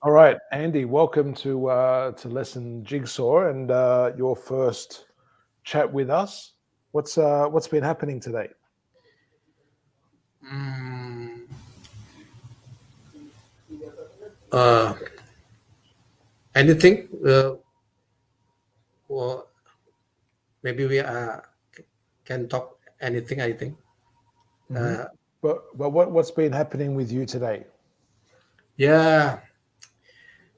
All right, Andy, welcome to Lesson Jigsaw and your first chat with us. What's been happening today? Mm, uh, anything? Or maybe we can talk anything. I think. Hmm. Uh, But what's been happening with you today? yeah.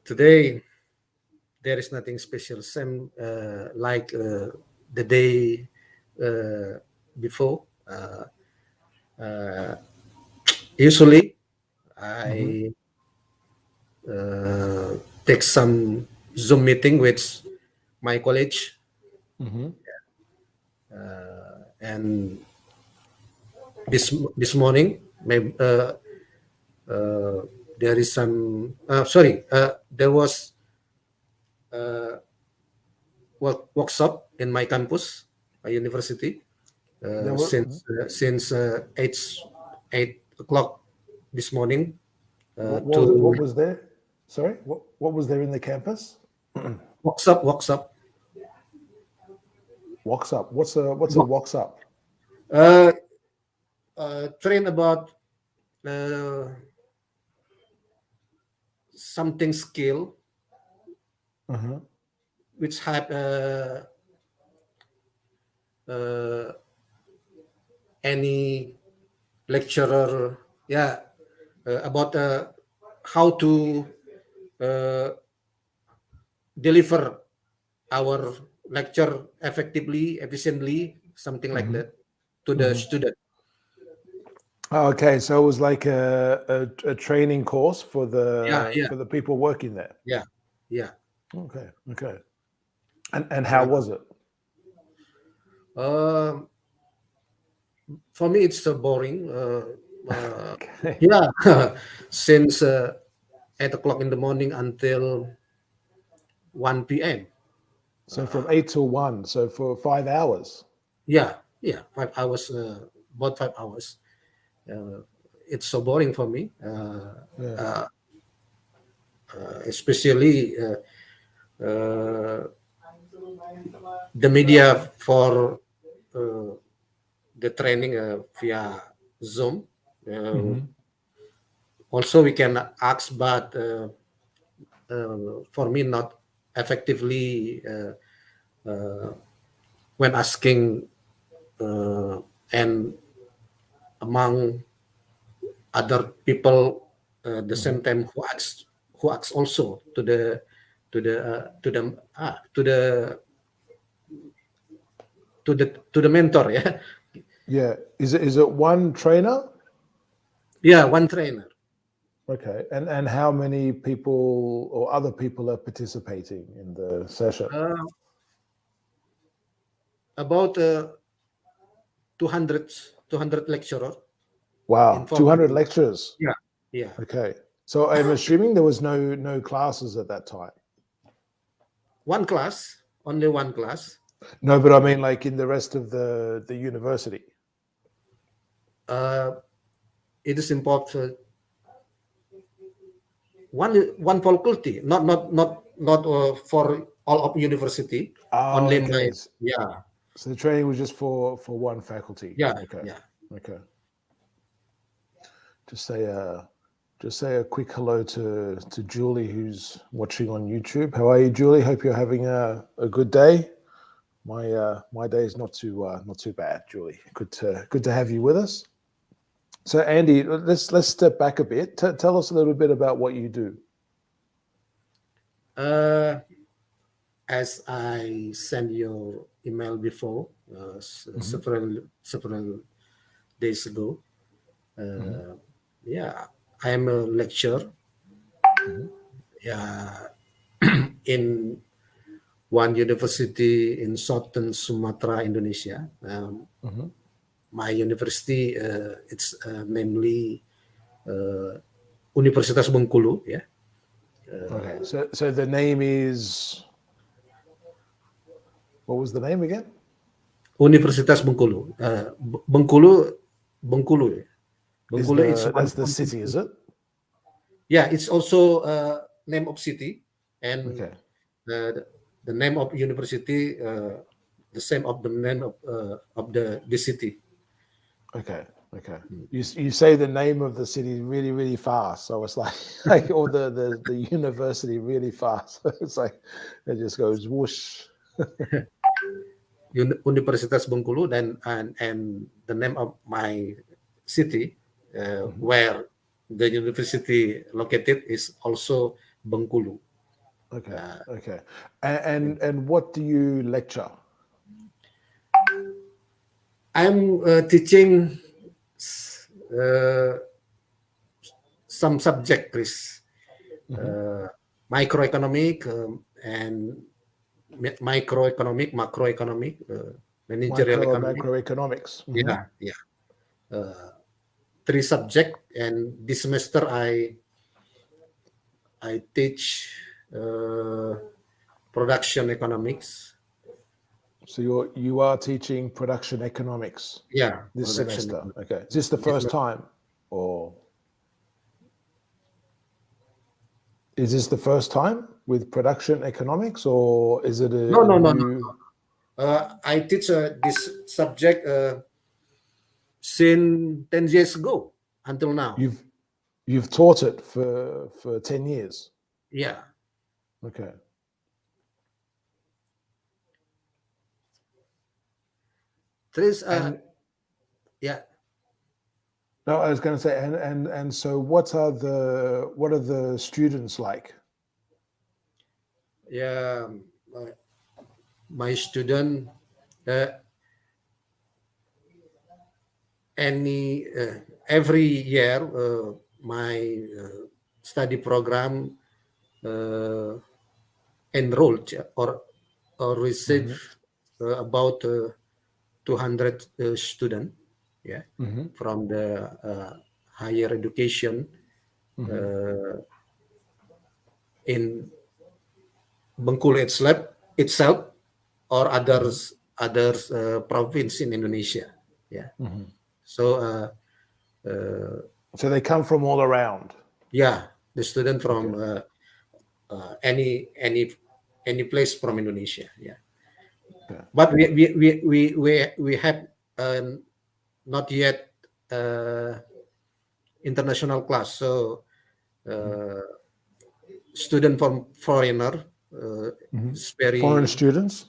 Today there is nothing special. Same like the day before. Uh, Usually Hmm. I take some Zoom meeting with my college, Hmm. and this morning maybe uh, there is some sorry there was workshop in my campus, my university, There were since 8 o'clock this morning what to was there? Sorry, what was there in the campus? workshop. Walks up. What's a walks up? uh, Train about uh, something skill Uh-huh. which have uh, any lecturer, yeah, about how to uh, deliver our lecture effectively, efficiently, something like Hmm. that to the Hmm. student. Oh, okay, so it was like a training course for Yeah, the yeah, for the people working there. yeah, yeah. Okay, okay. And how Uh, was it? um, for me, it's so boring. Okay. Yeah, since 8 o'clock in the morning until 1 p.m. So from 8 till 1, so for 5 hours. Yeah, yeah, 5 hours, about 5 hours. Uh, it's so boring for me, Yeah. especially uh, the media for uh, the training via Zoom. Uh, Hmm. Also, we can ask, but for me, not effectively uh, when asking and among other people the Hmm. same time who acts also to the to the to the mentor. Yeah. Yeah. Is it one trainer? Yeah, one trainer. Okay. And how many people or other people are participating in the session? uh, about 200 200 lecturer Wow, involved 200 in. lecturers. Yeah, yeah. Okay. So I'm assuming there was no classes at that time. One class, only one class. No, but I mean like in the rest of the university. uh, it is involved one faculty, not for all of university, Oh, only my. okay. Yeah, So the training was just for one faculty. yeah, Okay. yeah. Okay. Just say just say a quick hello to Julie who's watching on YouTube. How are you, Julie? Hope you're having a good day. My day is not too bad, Julie. Good to have you with us. So Andy, let's step back a bit. Tell us a little bit about what you do. uh, as I sent your email before, Hmm. several days ago. Hmm. uh, yeah, I am a lecturer, Hmm. yeah, in one university in southern Sumatra, Indonesia. Hmm. My university, it's namely uh, Universitas Bengkulu. Yeah, Okay. So the name is, what was the name again? Universitas Bengkulu. Bengkulu, Bengkulu, ya. Bengkulu is one. That's the city, is it? Yeah, it's also name of city, and Okay. the name of university, the same of the name of the city. Okay. Okay. You say the name of the city really, really fast. So it's like or the university really fast. It's like it just goes whoosh. Universitas Bengkulu, then and the name of my city Mhm. where the university located is also Bengkulu. Okay. Okay. And what do you lecture? I'm teaching uh, some subject, Chris. Microeconomic and microeconomic, macroeconomic, managerial Micro and economic. macroeconomics. Mhm. Yeah, yeah. Three subject, and this semester I teach production economics. So you are teaching production economics Yeah, this production semester. economics. Okay. Is this the This first time, or is this the first time with production economics, or is it no, a no, no, no. new? I teach this subject since 10 years ago until now. You've taught it for 10 years. Yeah. Okay. There's And yeah. no, I was going to say, and so what are the students like? Yeah, my student, uh, every year, my study program enrolled or receive Mhm. about 200 students, yeah, Mhm. from the higher education Mhm. uh, in Bengkulu itself or Mhm. others province in Indonesia. Yeah. Mhm. So So they come from all around. yeah, the student Okay. from any place from Indonesia. Yeah. Okay. But we have not yet international class. So uh, student from foreigner Mhm. is Foreign very, students.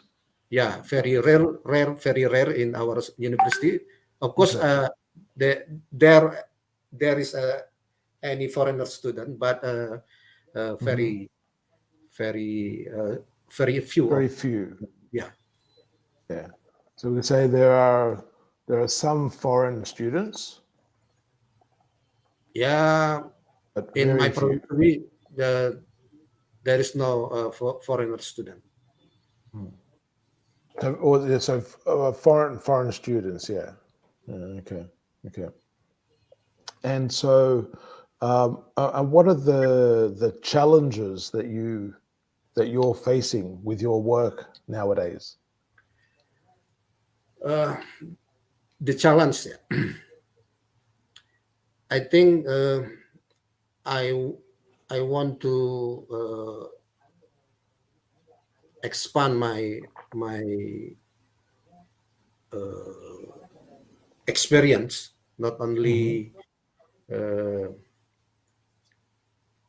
yeah, very rare in our university. Of course, Okay. the, there there is any foreigner student, but Mhm. very very few Very of, few. yeah. Yeah. So we could say there are some foreign students, Yeah, but in my very few. province, there is no foreigner student. So foreign students. Yeah. Okay. Okay. And so, and what are the challenges that you're facing with your work nowadays? Uh, the challenge, yeah. I think I I want to expand my experience, not Mhm. only uh,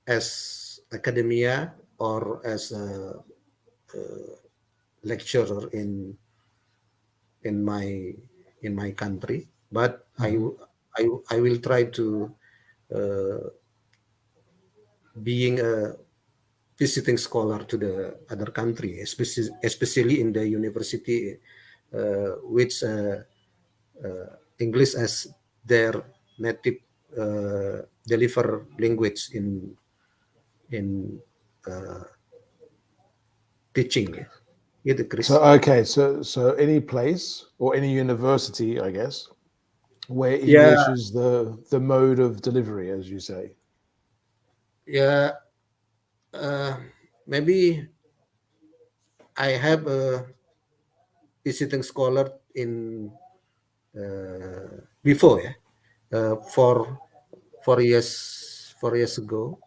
as academia or as a lecturer in my in my country, but Mhm. I will try to uh, being a visiting scholar to the other country, especially in the university which English as their native deliver language in teaching. Yeah, yeah, So Chris. okay, so any place or any university, I guess, where Yeah, English is the mode of delivery, as you say. yeah. Uh, Maybe I have a visiting scholar in before, yeah, for 4 years ago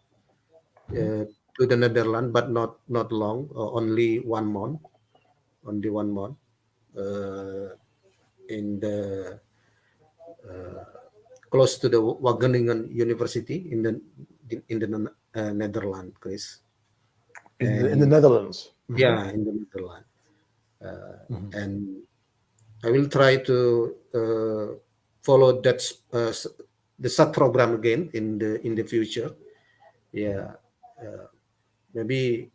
to the Netherlands, but not long, only 1 month, only 1 month in the close to the Wageningen University in the Netherlands, Chris. In the And Netherlands. yeah, in the Netherlands. And I will try to follow the sub program again in the future. Yeah, maybe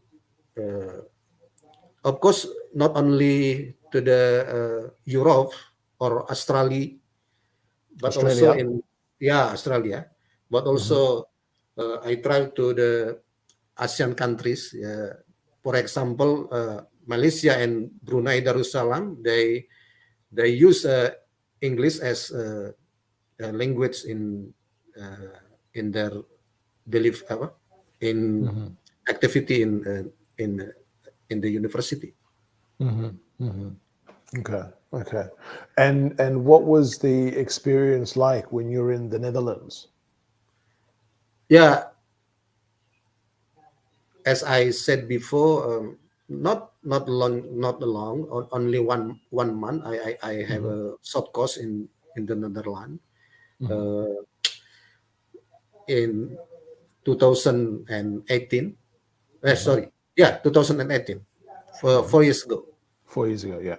of course not only to the Europe or Australia, but also Australia. in Australia, but also I try to the ASEAN countries. For example, Malaysia and Brunei Darussalam, they use English as a language in their belief in activity in the university. Okay, okay. And what was the experience like when you were in the Netherlands? Yeah, as I said before, not long, only one month. I have a short course in the Netherlands in 2018. Sorry, yeah, 2018, for 4 years ago. 4 years ago, yeah.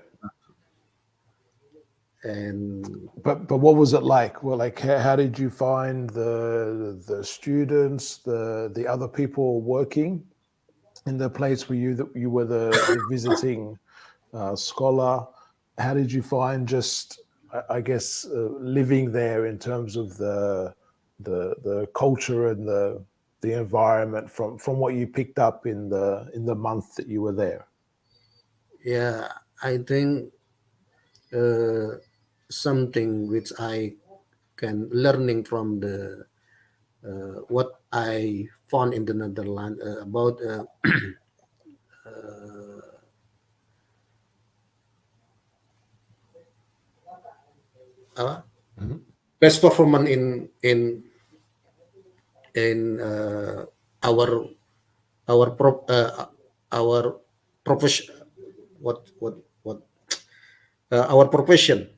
And But what was it like? Well, like how did you find the students, the other people working in the place where you were the visiting scholar? How did you find just I guess living there in terms of the culture and the environment from what you picked up in the month that you were there? yeah, I think something which I can learning from the what I found in the Netherlands about uh, best performance in our our pro, our profession, what our profession,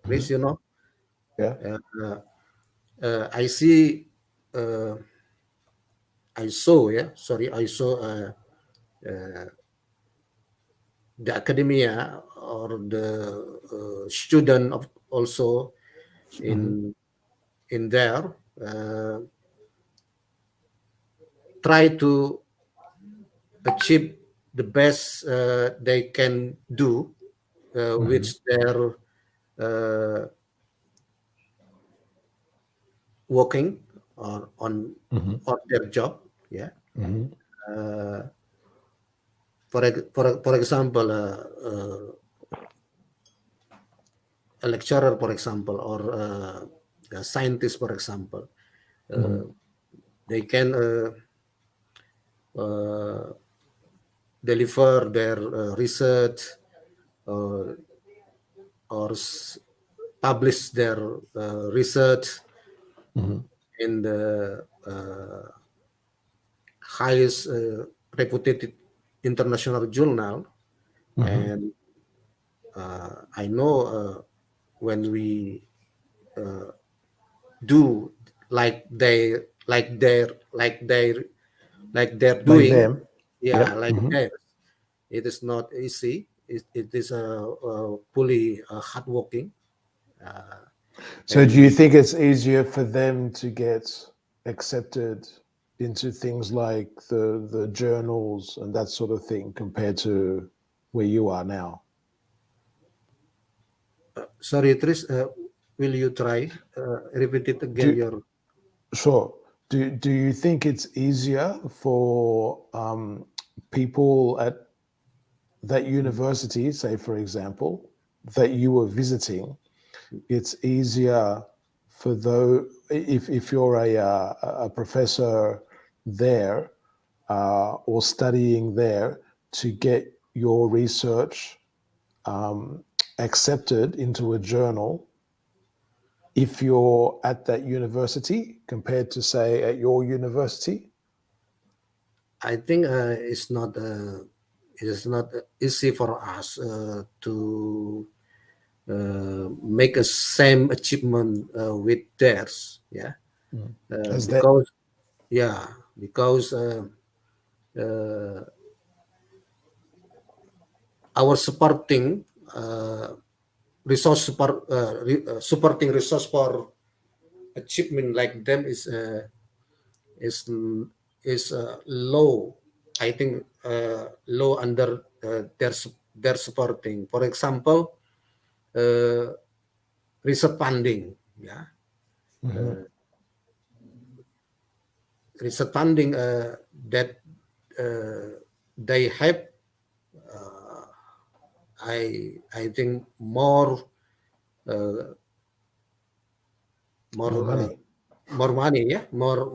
Chris, Yeah. I see I saw, I saw the academia or the student of also in there try to achieve the best they can do with their uh, working on their job. Yeah. For example, a lecturer, for example, or a scientist, for example, they can uh, deliver their research uh, or publish their research in the highest reputed international journal. And I know when we do like they're Like doing, them. yeah, Yep. like that. It is not easy. It is fully hardworking. So do And you think it's easier for them to get accepted into things like the journals and that sort of thing compared to where you are now? sorry, Tris, will you try repeat it again? Do Your sure. Do you think it's easier for people at that university, say for example, that you were visiting? It's easier for those if you're a professor there or studying there to get your research accepted into a journal if you're at that university compared to, say, at your university? I think it is not easy for us to make a same achievement with theirs. Yeah, As that, because yeah, because uh, our supporting supporting resource for achievement like them is is low. I think low under their supporting. For example, uh, research funding. Yeah, research funding that they have. I think uh, more more money. more money. Yeah,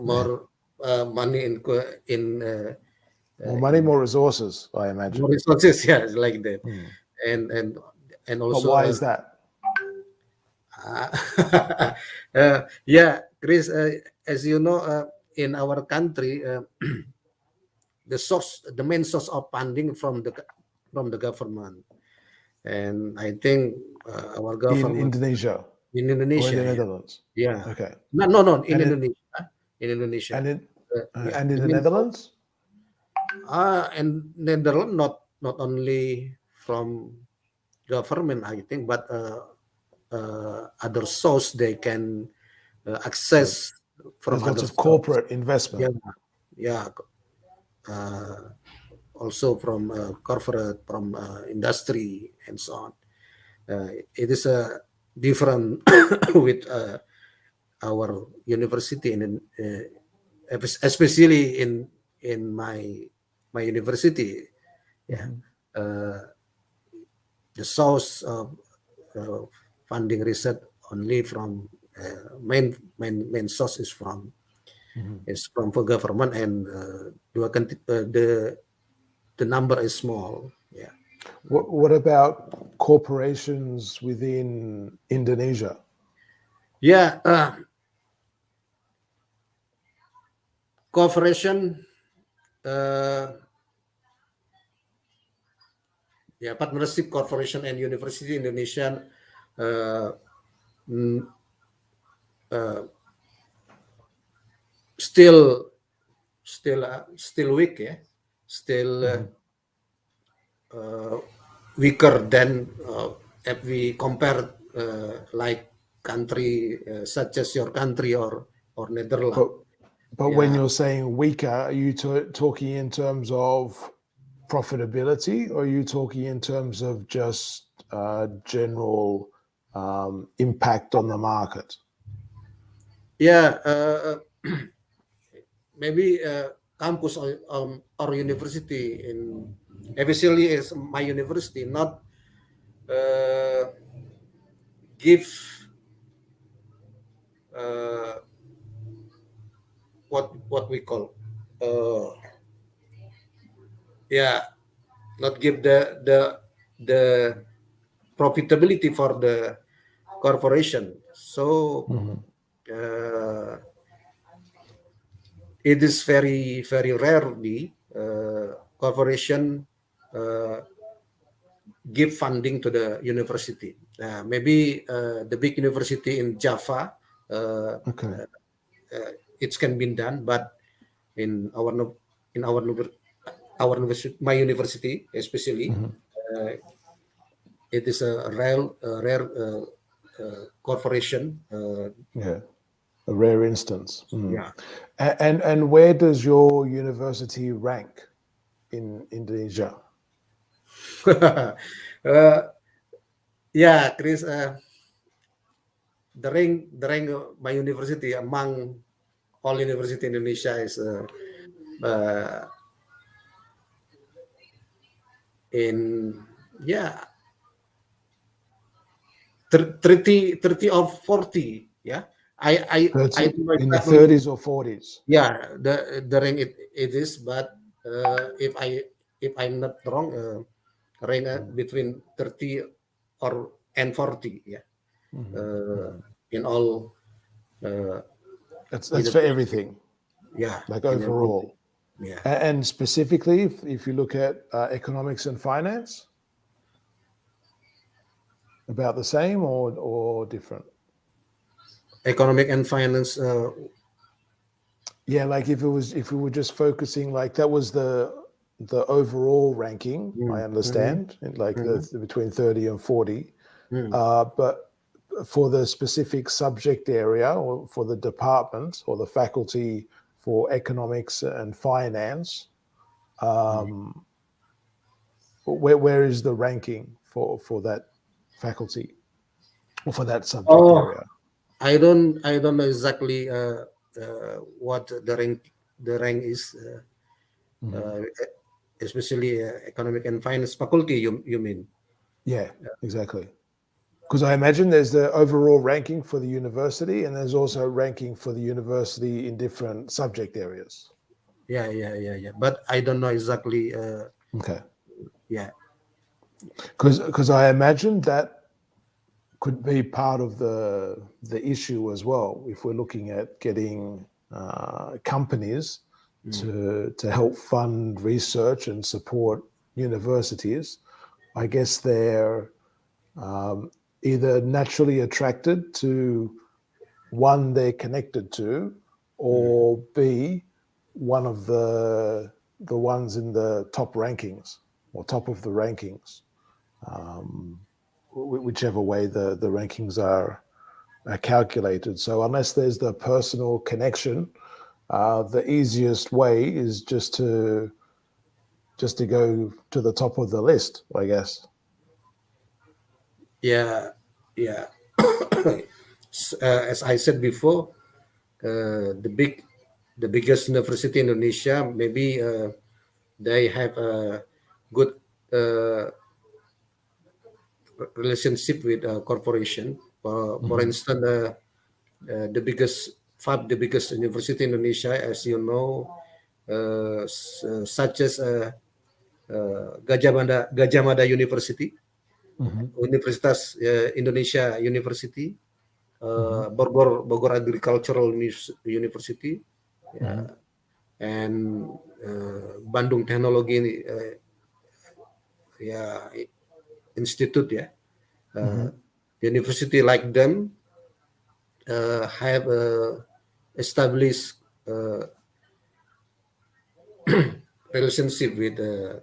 Yeah. more money in More money, more resources, I more imagine. resources. Yeah, like that, and But also why is that? uh, yeah, Chris. As you know, in our country, the main source of funding from the government, and I think our In government Indonesia in or in Indonesia, the yeah, Netherlands? yeah, Okay. no, in And in Indonesia, in Indonesia, and in yeah, and in the the main source, Netherlands? and Netherlands not only from government, I think, but other source they can So access from there's lots other of source. corporate investment. Yeah, yeah. Uh, Also from corporate, from industry, and so on. It is a different with our university, and especially in my university. Yeah, uh, the source of uh, funding research only from main source is from the government, and the number is small. Yeah. What about corporations within Indonesia? Yeah, cooperation, uh, yeah, partnership, corporation, and university Indonesia uh, mm, uh, still still weak. Yeah, still uh, weaker than if we compare like country such as your country or But Netherlands. when Yeah, you're saying weaker, are you talking in terms of profitability, or are you talking in terms of just general impact on the market? yeah. Maybe campus or university in especially is my university not uh, give uh, what we call uh, yeah, not give the profitability for the corporation. So uh, it is very rarely corporation uh, give funding to the university. Maybe the big university in Java, uh, Okay. it can be done, but in in our university, my university especially, uh, it is a rare corporation. Yeah, a rare instance. Yeah. And where does your university rank in Indonesia? uh, yeah, Chris. The rank of my university among all university in Indonesia is uh, in yeah 30 or 40. Yeah, I 30, do not in the exactly. 30s or 40s? Yeah, the rank it is, but if I'm not wrong, rank between 30 or and 40. Yeah. Mhm, uh, mhm. in all, uh, That's in for everything, yeah, like in everything. overall. Yeah. And specifically, if you look at economics and finance, about the same or different? Economic and finance. Yeah, like if we were just focusing, like that was the overall ranking, I Mhm, understand, like mhm, between 30 and 40. mhm. But for the specific subject area or for the department or the faculty for economics and finance, um, where is the ranking for that faculty or for that subject Oh, area? I don't know exactly what the rank is, Mhm. uh, especially economic and finance faculty. You mean? Yeah, exactly. Because I imagine there's the overall ranking for the university, and there's also ranking for the university in different subject areas. Yeah, yeah, yeah, yeah. But I don't know exactly. Okay. Yeah, Because I imagine that could be part of the issue as well. If we're looking at getting companies to help fund research and support universities, I guess they're um, either naturally attracted to one they're connected to, or B, one of the ones in the top rankings or top of the rankings, um, whichever way the rankings are calculated. So unless there's the personal connection, the easiest way is just to go to the top of the list, I guess. yeah, yeah. As I said before, the biggest university in Indonesia, maybe they have a good uh, relationship with corporation. For Hmm. instance, the biggest university in Indonesia, as you know, such as Gajah Mada University, Hmm. Universitas Indonesia University, Hmm. Bogor Agricultural University, Hmm. and Bandung Technology yeah, Institute. Yeah, Hmm. university like them have established uh, relationship with the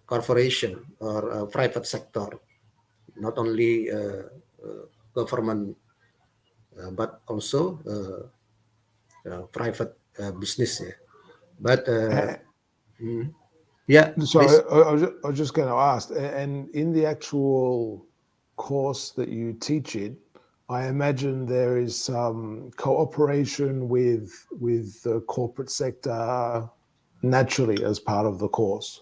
corporation or private sector, not only government, but also private business. Yeah. But yeah, So please. I was just going to ask, and in the actual course that you teach it, I imagine there is some cooperation with the corporate sector naturally as part of the course.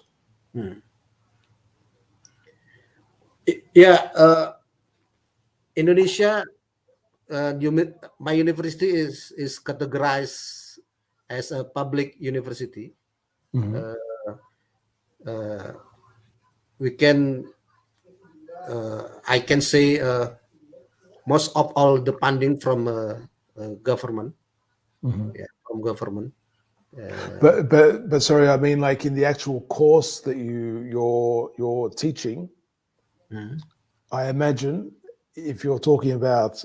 Yeah, Indonesia. My university is categorized as a public university. Hmm. Uh, uh, we can I can say most of all the funding from government, Hmm. yeah, from government. But sorry, I mean like in the actual course that you're teaching, Mhm. I imagine if you're talking about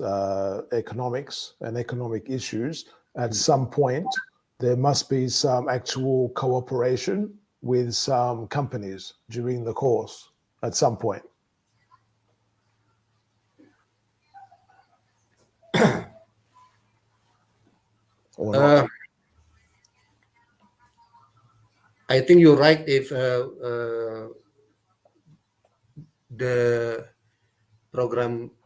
economics and economic issues, at some point there must be some actual cooperation with some companies during the course at some point, or not. Uh, I think you're right. If the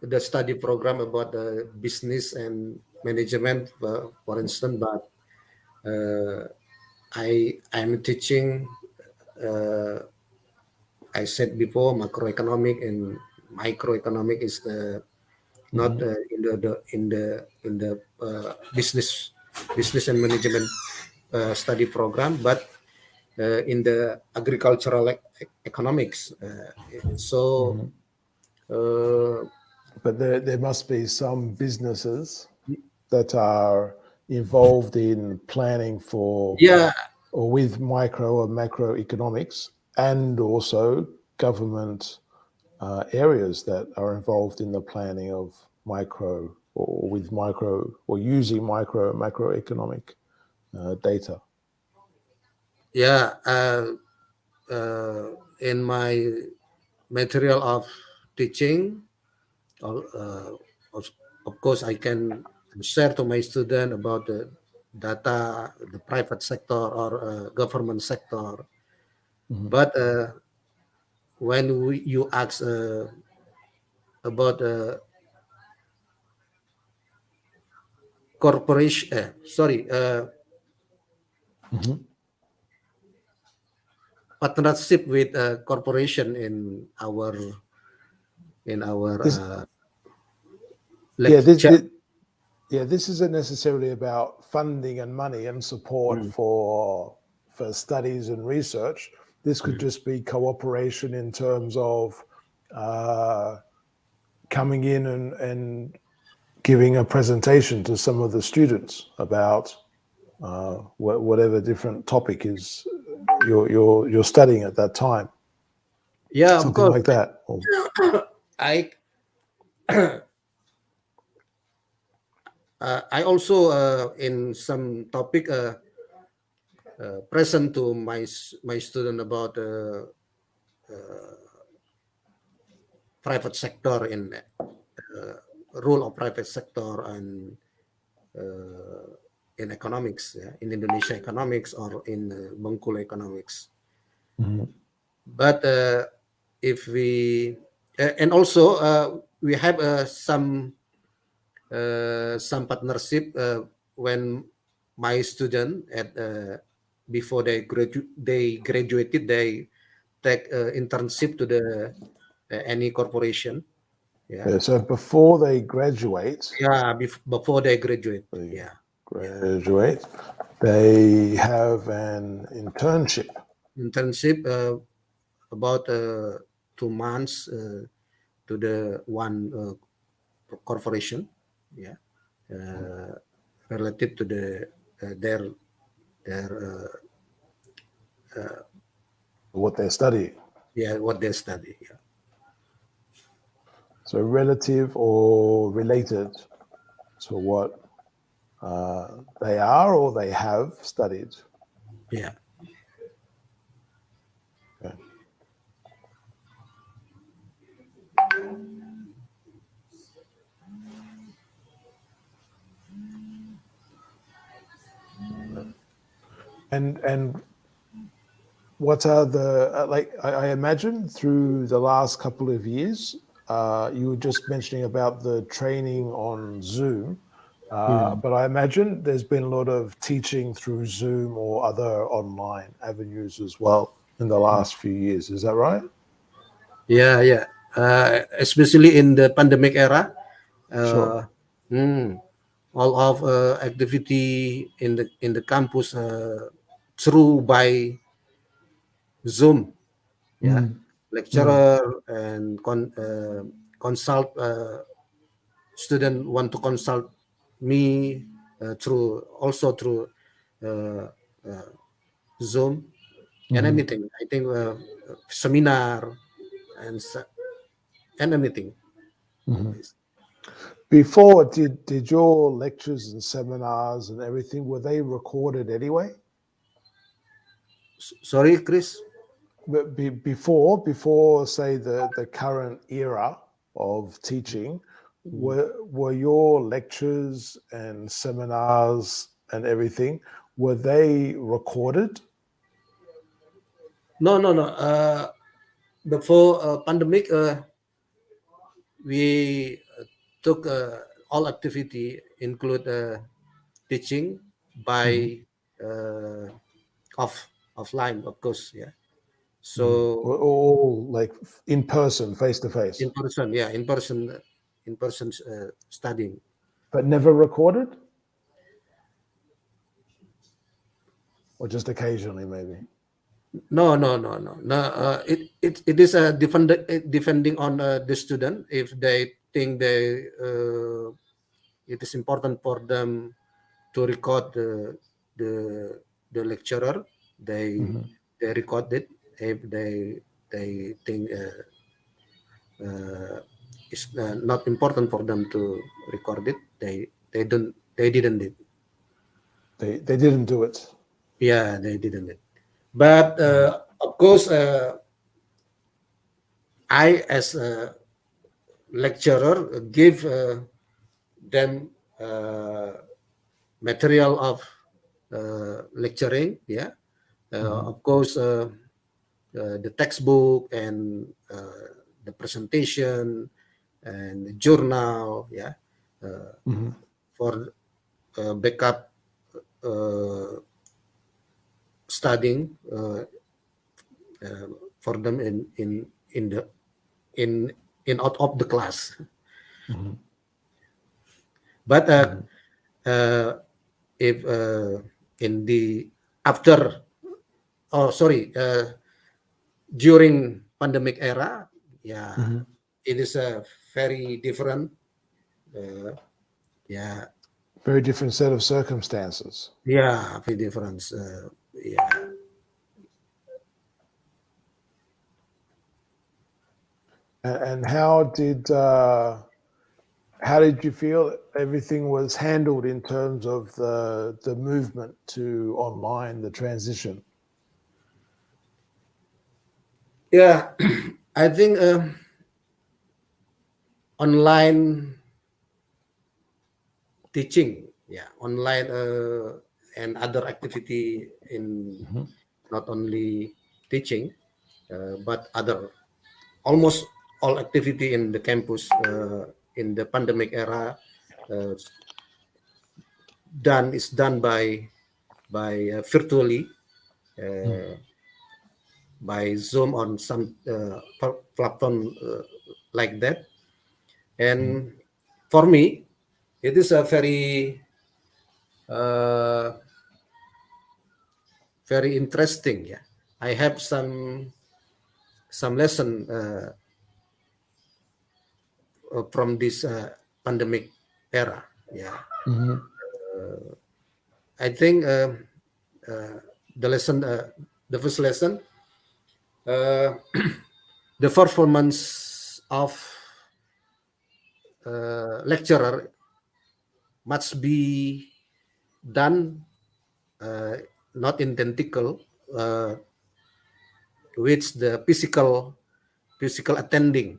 the study program about the business and management, for instance, but I'm teaching. Uh, I said before, macroeconomic and microeconomic is the not Hmm. in the business and management study program, but in the agricultural economics. So Hmm. uh, but there must be some businesses that are involved in planning for Yeah, or with micro or macroeconomics, and also government areas that are involved in the planning of micro or with micro or using micro macroeconomic data. yeah. In my material of teaching, of, of course, I can share to my student about the data, the private sector or government sector. Mhm. But when you ask about corporation, sorry, Mhm. partnership with a corporation in our This, yeah, lecture. this isn't necessarily about funding and money and support Mm, for studies and research. This could mm. just be cooperation in terms of uh, coming in and giving a presentation to some of the students about whatever different topic is you're studying at that time, Yeah, of something course. like that. Or, I I also in some topic present to my student about private sector in role of private sector and uh, in economics, yeah, in Indonesia economics or in Bengkulu economics. Mhm. But if we and also we have some partnership when my student at before they graduated, they take internship to the any corporation. Yeah, Yeah, so before they graduate, yeah, before they graduate. they Yeah, yeah, graduate, they have an internship. internship about 2 months to the one corporation. Yeah, uh, related to the their What they're studying. yeah, what they study. Yeah, So relative or related to what they are or they have studied. yeah. Okay. And what are the like? I imagine through the last couple of years, you were just mentioning about the training on Zoom, Hmm. but I imagine there's been a lot of teaching through Zoom or other online avenues as well in the last few years. Is that right? Yeah, yeah. Especially in the pandemic era, Sure. uh, mm, all of activity in the campus through by Zoom. Yeah, Mm. Mm. lecturer and consult student want to consult me through also through uh, uh, Zoom and Mhm. anything. I think seminar and and anything Mhm. always. Before, did your lectures and seminars and everything were they recorded anyway? Sorry, Chris. But before say the current era of teaching, Mm. were your lectures and seminars and everything were they recorded? No, no, no. Before pandemic, we took all activity include teaching Mhm. by uh, offline, of course. Yeah. Mhm. So All like in person, face to face, in person, yeah, in person studying. but never recorded, or just occasionally maybe. No, no, no, no, no. It is depending on the student if they think it is important for them to record the lecturer. They they record it. If they think it's not important for them to record it, they didn't it. They didn't do it. Yeah, they didn't it. But of course, I as a lecturer give them material of lecturing. Yeah, of course, the textbook and the presentation and the journal. Yeah, for backup studying for them in the in out of the class. But if in the after, oh sorry, during pandemic era, yeah, it is a very different, yeah, Very different set of circumstances. yeah, very different, yeah. And how did you feel everything was handled in terms of the movement to online, the transition? Yeah, I think online teaching, yeah, online and other activity in not only teaching, but other almost all activity in the campus in the pandemic era uh, is done by virtually uh, by Zoom on some platform like that. And for me, it is a uh, very interesting. Yeah, I have some lesson from this pandemic era. Yeah, I think the lesson, the first lesson, uh, the performance of lecturer must be done not identical with the physical attending.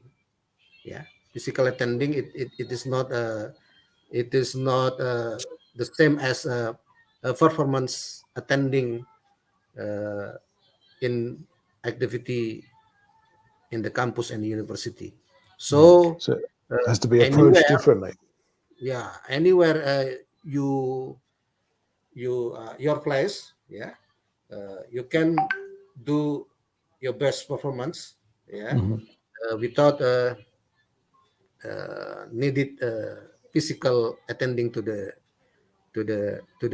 Yeah, physical attending. It is not the same as a performance attending in activity in the campus and university. So So it has to be approached anywhere, differently. yeah, anywhere your place, yeah, you can do your best performance, yeah, without needed physical attending to the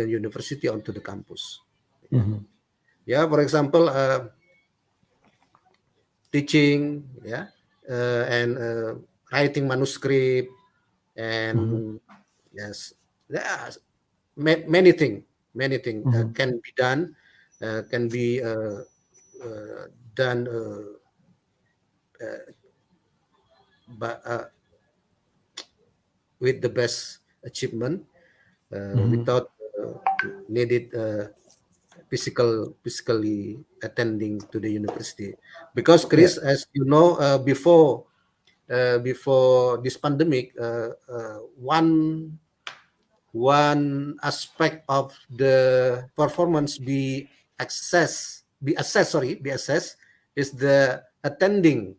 university or to the campus. Yeah, yeah. For example, teaching, yeah, and writing manuscript, and yes, yeah, many thing can be done, can be done but with the best achievement without needed physically attending to the university. Because Yeah, Chris, as you know, before this pandemic, one aspect of the performance be assessed is the the attending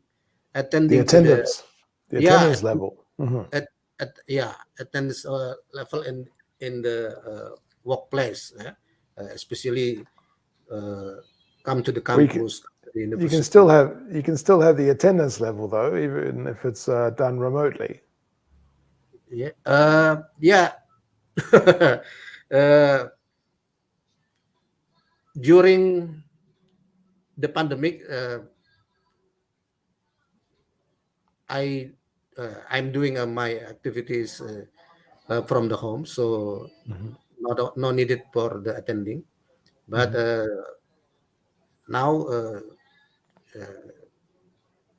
to the, attendance, the yeah, attendance level. yeah, attendance level in the workplace, especially uh, come to the Well, campus, come to the university. you can still have the attendance level though, even if it's done remotely. Yeah, yeah. uh, During the pandemic, I I'm doing my activities from the home, so Hmm. no needed for the attending. But Hmm. now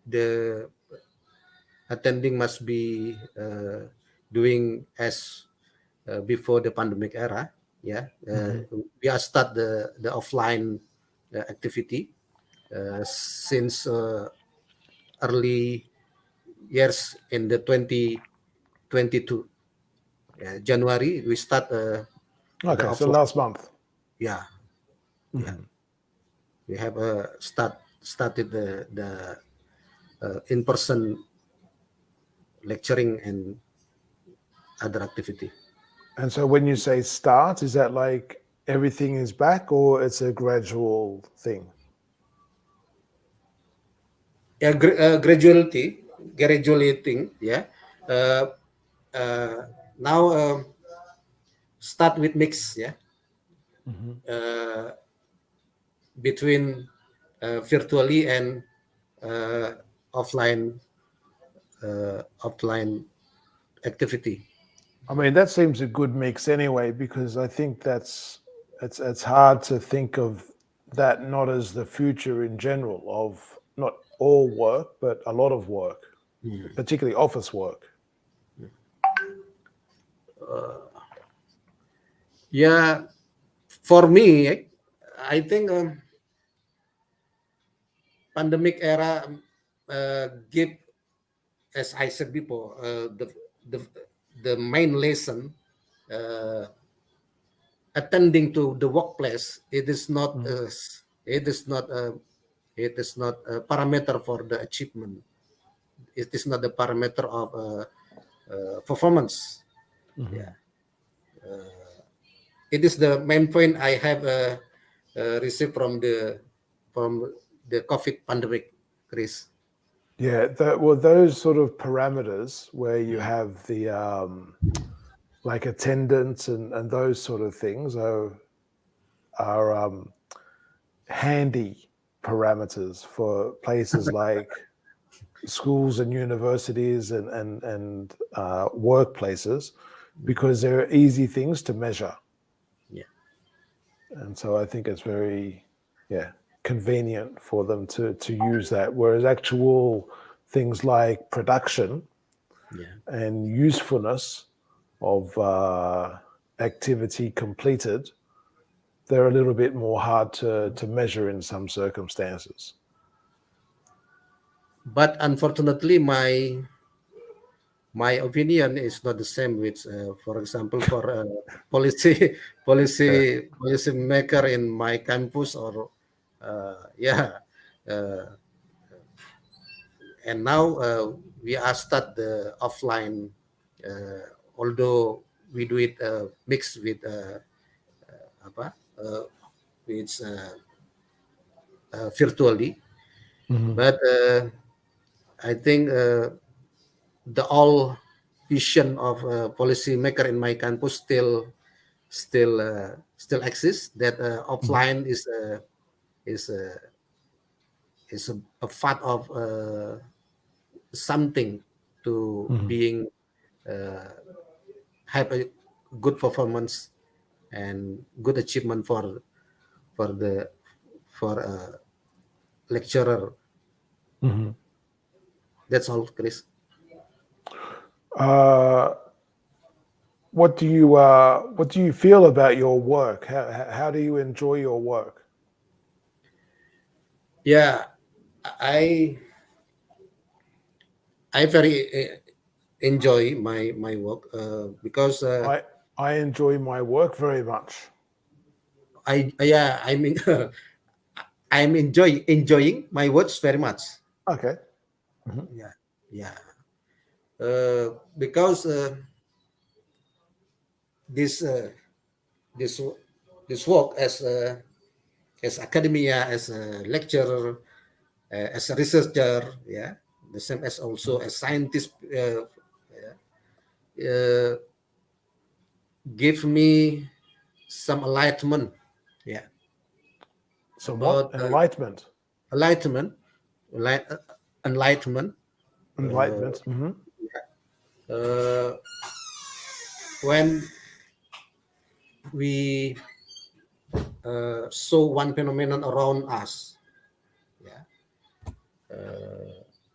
the attending must be doing as before the pandemic era. Yeah, Hmm. we are start the offline activity since early years in the 2022 January. We start the Okay, so offline. last month. Yeah, yeah. Hmm. We have started the in person lecturing and other activity. And so when you say start, is that like everything is back or it's a gradual thing? Yeah, graduating. Yeah. Uh, uh, Now start with mix. Yeah. Hmm. Uh, Between virtually and uh, offline offline activity. I mean, that seems a good mix anyway, because I think it's hard to think of that not as the future in general of not all work, but a lot of work, particularly office work. Yeah, for me, I think pandemic era give, as I said before, the the main lesson uh, attending to the workplace. It is not Mhm. it is not it is not a parameter for the achievement. It is not the parameter of performance. Yeah, Mhm. it is the main point I have received from the COVID pandemic, Chris. Yeah, well, those sort of parameters where you have the like attendance and those sort of things are handy parameters for places like schools and universities and workplaces because they're easy things to measure. Yeah, And so I think it's very, yeah, convenient for them to use that. Whereas actual things like production yeah. and usefulness of activity completed, they're a little bit more hard to measure in some circumstances. But unfortunately, my opinion is not the same with, for example, for policy Yeah. policy maker in my campus or yeah, uh, and now we are start the offline, although we do it mixed with apa with virtually, Mhm. but I think the all vision of a policy maker in my campus still exists. That Mhm. offline is a, is a part of something to Mhm. being uh, have a good performance and good achievement for the for a lecturer. Mhm. That's all, Chris. Uh, what do you feel about your work? How do you enjoy your work? Yeah, I I very enjoy my work because I I enjoy my work very much. I mean I'm enjoying my works very much. Okay. Mhm. Yeah, yeah. Because this this this work as academia, as a lecturer, as a researcher, yeah, the same as also as scientist, uh, give me some enlightenment, yeah, Somewhat about enlightenment. enlightenment, enlightenment, Enlightenment. Hmm. uh, when we saw one phenomenon around us. Yeah.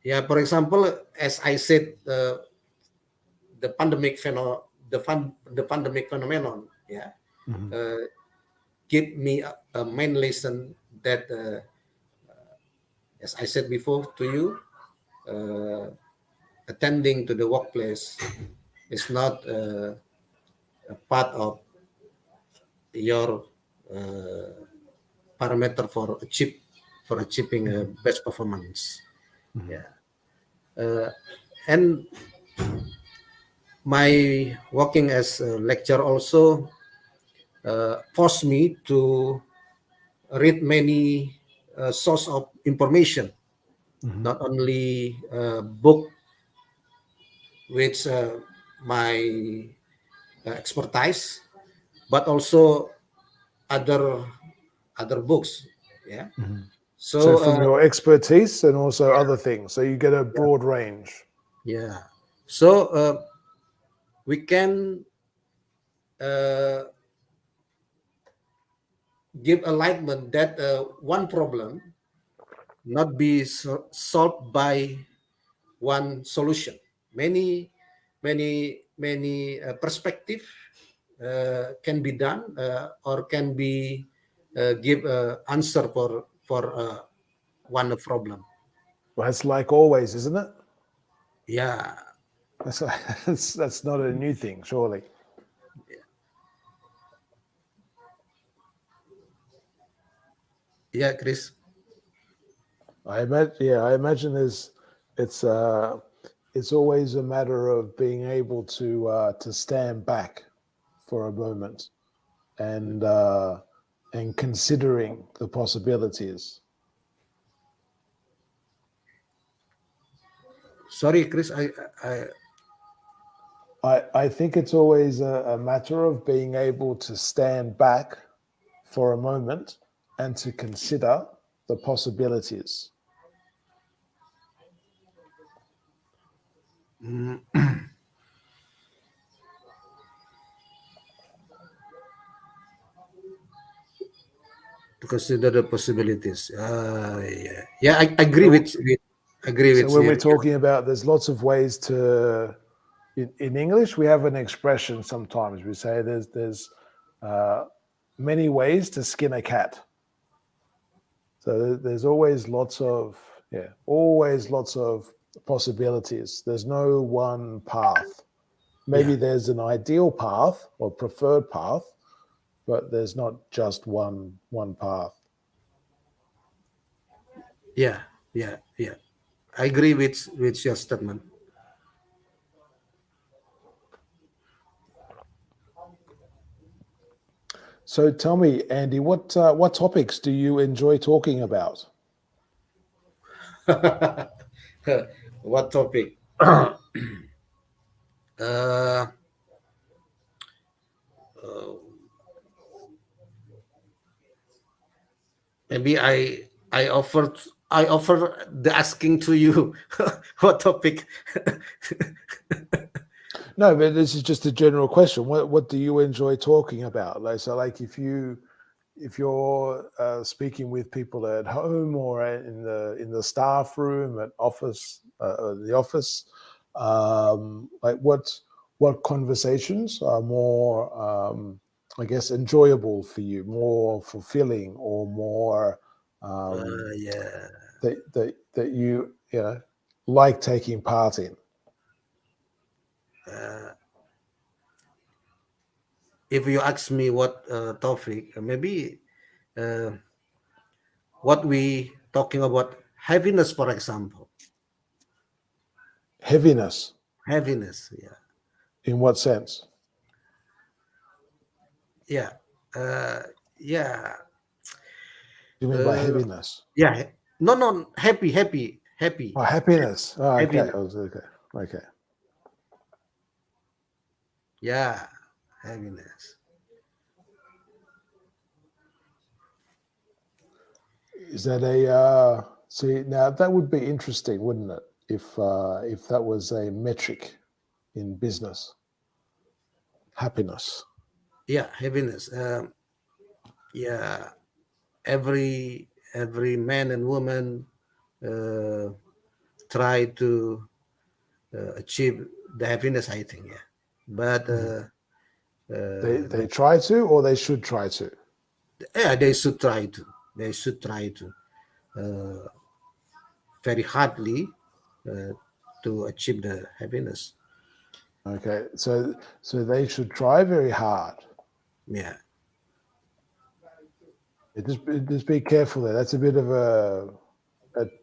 Yeah. For example, as I said, the pandemic the pandemic phenomenon. Yeah. Mhm. Give me a main lesson that, as I said before to you, uh, attending to the workplace is not a part of your uh, parameter for achieving a Mhm. best performance. Mhm. Yeah. And my working as a lecturer also forced me to read many source of information, Mhm. not only book which my expertise, but also other other books. Yeah. Mhm. So So from your expertise and also other things, so you get a broad range. yeah. So we can uh, give alignment that one problem not be solved by one solution. Many perspective can be done or can be give answer for one problem. Well, it's like always, isn't it? Yeah, That's, that's not a new thing, surely. yeah, Chris. I imagine it's uh, it's always a matter of being able to stand back for a moment and and considering the possibilities. Sorry, Chris. I I think it's always a matter of being able to stand back for a moment and to consider the possibilities. to consider the possibilities. Yeah, yeah. I agree So, with agree so with when you. we're talking about, there's lots of ways to. In English, we have an expression sometimes. We say there's uh, many ways to skin a cat. So there's always always lots of possibilities. There's no one path. Yeah, Maybe there's an ideal path or preferred path, but there's not just one path. yeah, yeah, yeah. I agree with your statement. So tell me, Andy, what topics do you enjoy talking about? What topic? uh, maybe I offer the asking to you what topic. No, but this is just a general question. What do you enjoy talking about? Like, so, like if you're speaking with people at home or in the staff room at office, the office, like what conversations are more, I guess, enjoyable for you, more fulfilling, or more Yeah. that you know like taking part in? Uh, if you ask me what topic, maybe uh, what we talking about happiness, for example. Heaviness, Happiness. Yeah. in what sense? Yeah. Uh, yeah. Do you mean by Uh, heaviness? yeah. No, no. Happy, happy, happy, Oh, happiness. Oh, okay. happiness. Okay. Okay. Yeah. Happiness. Is that a see now that would be interesting, wouldn't it? If that was a metric. in business? Happiness. Yeah, happiness. Yeah, every man and woman uh, try to achieve the happiness, I think. Yeah, but Mhm. uh, They try to, or they should try to. yeah, they should try to. They should try to very hardly uh, to achieve the happiness. Okay, so they should try very hard. Yeah. Just be careful there. That's a bit of a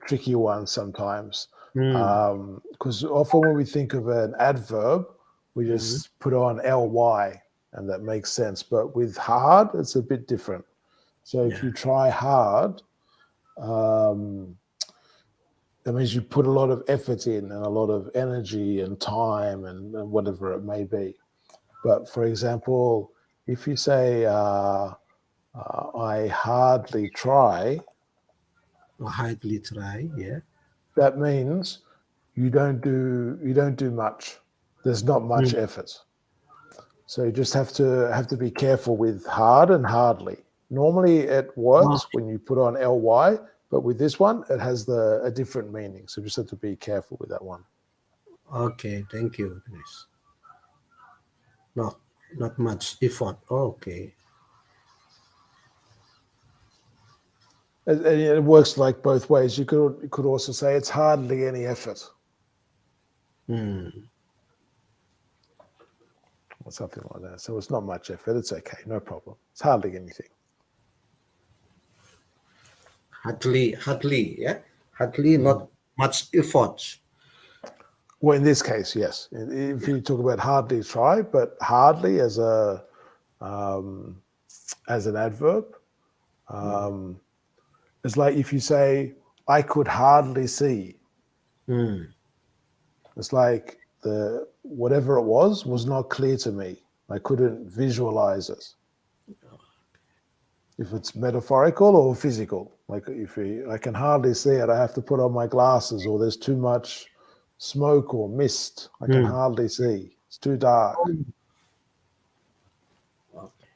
tricky one sometimes, Mm. because often when we think of an adverb, we Mhm. just put on ly, and that makes sense. But with hard, it's a bit different. So if Yeah. you try hard, um, that means you put a lot of effort in and a lot of energy and time and whatever it may be. But for example, if you say, I hardly try, Hardly try. Yeah. that means you don't do much. There's not much Mm. effort. So you just have to be careful with hard and hardly. Normally it Oh, works when you put on ly, but with this one it has a different meaning. So just have to be careful with that one. okay. Thank you, Chris. Not not much effort. Okay. And it works like both ways. You could also say it's hardly any effort Mm. or something like that. So it's not much effort. It's okay, no problem. It's hardly anything. Hardly. Yeah. Hardly. Mhm. Not much effort. Well, in this case, yes. If you talk about hardly try, but hardly um, as an adverb, Mm. um, it's like if you say, "I could hardly see." Mm. It's like the whatever it was not clear to me. I couldn't visualize it. If it's metaphorical or physical, like I can hardly see it, I have to put on my glasses, or there's too much smoke or mist. I can Mm. hardly see. It's too dark. Okay.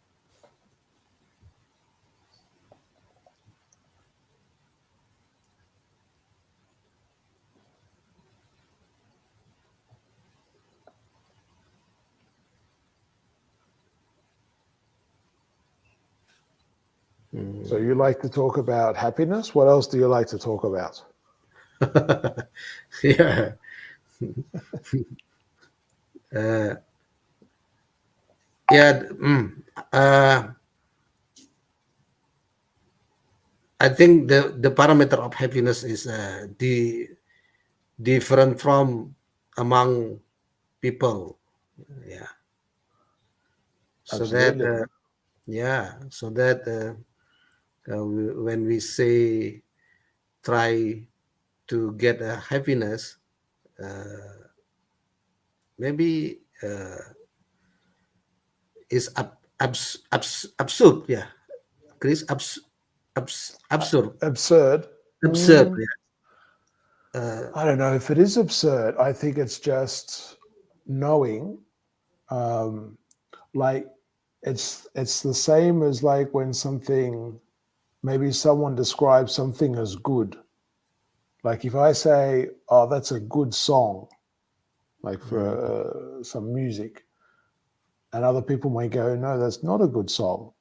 So Mm. you like to talk about happiness. What else do you like to talk about? Yeah. Uh, yeah. Uh, I think the parameter of happiness is the different from among people. Yeah. So that Absolutely. yeah. So that when we say try to get a happiness, maybe is absurd. Yeah, Chris, absurd, Absurd. absurd. Mm, Yeah. I don't know if it is absurd. I think it's just knowing, um, like it's the same as like when something, maybe someone describes something as good. Like if I say, "Oh, that's a good song," like for Mm, some music, and other people may go, "No, that's not a good song,"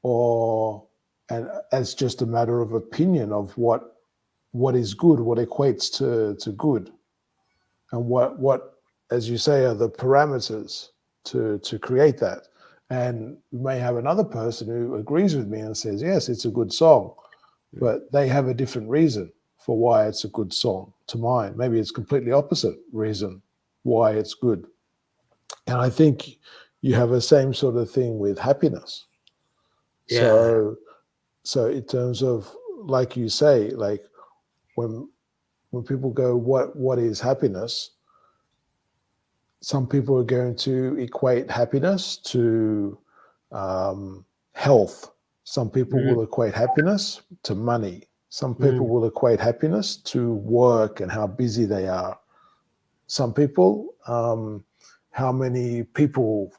or and it's just a matter of opinion of what is good, what equates to good, and what, as you say, are the parameters to create that. And we may have another person who agrees with me and says, yes, it's a good song, but they have a different reason for why it's a good song to mine. Maybe it's completely opposite reason why it's good. And I think you have the same sort of thing with happiness. yeah, So in terms of, like you say, like when when people go, what is happiness? Some people are going to equate happiness to health. Some people mhm, will equate happiness to money. Some people mm, will equate happiness to work and how busy they are. Some people how many people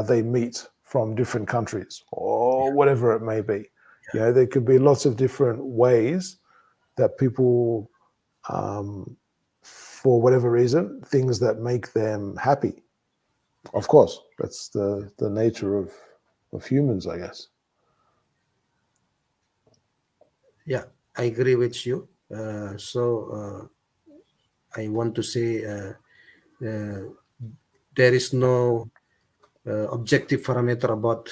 they meet from different countries or whatever it may be. You know, there could be lots of different ways that people, for whatever reason, things that make them happy. Of course, that's the nature of humans, I guess. Yeah, I agree with you. I want to say uh, there is no objective parameter about